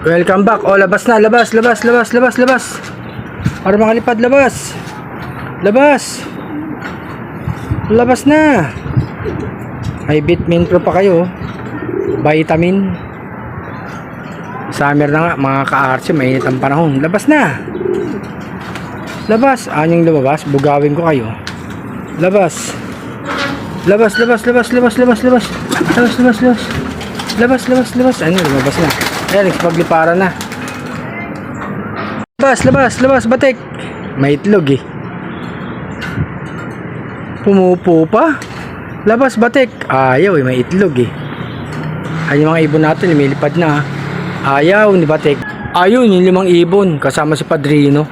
Welcome back. O, labas na. Labas. Para makalipad, labas. Labas na. Ay, vitamin pro pa kayo. Vitamin. Summer na nga, mga ka-arts. Mainit ang panahon. Labas na. Labas. Anyong lumabas? Bugawin ko kayo. Labas. Labas. Ano, lumabas na. Ayan, nagpagliparan na. Labas, batik. May itlog eh. Pumupo pa. Labas, batik. Ayaw eh, may itlog eh. Ay, yung mga ibon natin, lumilipad na. Ayaw ni batik. Ayun, yung 5 ibon, kasama si Padrino.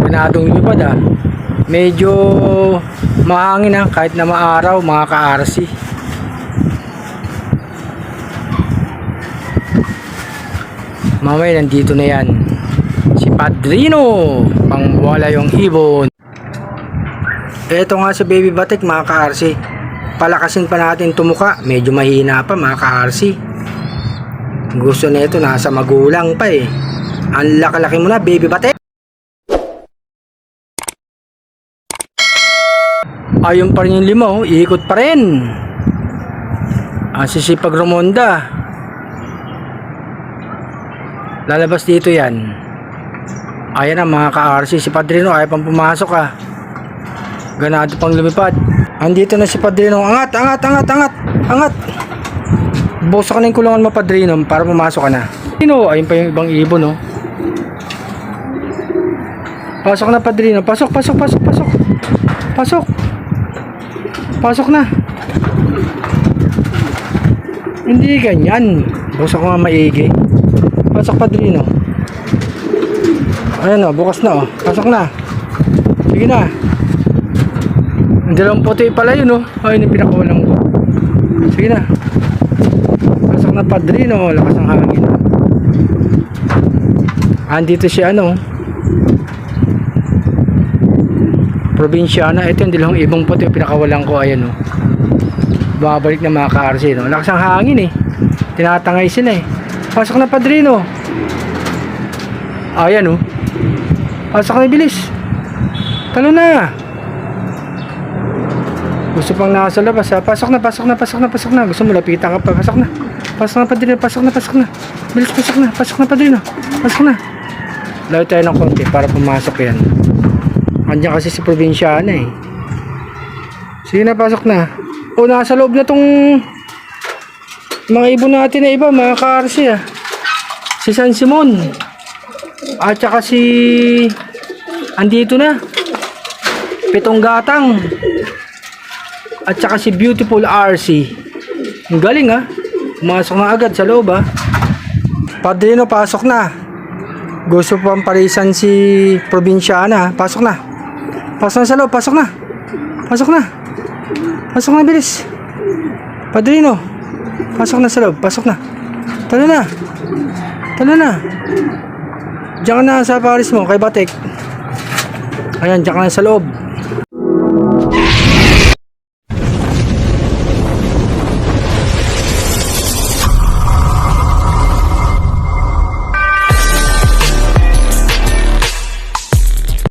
Ganadong lumipad ah. Medyo mahangin ah, kahit na maaraw, mga ka-RC. Mamaya nandito na yan si Padrino, pangwala yung ibon. Eto nga si baby batik, mga ka-RC. Palakasin pa natin tumuka, medyo mahina pa, mga ka-RC. Gusto nito nasa magulang pa eh. Ang laki-laki mo na, baby batik. Ayun pa rin yung 5, iikot pa rin. Ang sisipag Romonda. Lalabas dito yan. Ayan na, mga ka-RC. Si Padrino ayaw pang pumasok ah. Ganado pang lumipad. Andito na si Padrino. Angat. Buksan ka na yung kulungan mo, Padrino, para pumasok ka na. Ayun pa yung ibang ibon oh. Pasok na, Padrino. Pasok. Pasok na. Hindi ganyan. Buksan ko nga maigi. Pasok, Padrino. Ayan o, bukas na o. Pasok na. Sige na. Ang dalawang puti pala yun o. Ayun yung pinakawalang ko. Sige na. Pasok na, Padrino. Lakas ang hangin. Andito si ano, probinsyana. Ito yung dalawang ibang puti yung pinakawalang ko. Ayan o. Babalik na mga ka-RC no? Lakas ang hangin eh. Tinatangay sila eh. Pasok na, Padrino. Ayan oh. Pasok na, bilis. Talo na. Gusto pang nasa labas ha. Pasok na. Gusto mo lapitan ka pa. Pasok na, Padrino. Pasok na. Bilis, pasok na, Padrino. Pasok na. Layo tayo ng konti para pumasok yan. Andiyan kasi si probinsyana eh. Sige na, pasok na. O, nasa loob na tong mga ibon natin na iba, mga ka-RC ah. Si San Simon. At saka si andito na 7 gatang. At saka si Beautiful RC. Ang galing ah. Pumasok na agad sa loob ah. Padrino, pasok na. Gusto pang parisan si probinsyana. Pasok na sa loob. Pasok na, bilis. Padrino, pasok na sa loob. Pasok na. Talo na. Diyan ka na sa paris mo, kay Batik. Ayan, diyan ka na sa loob.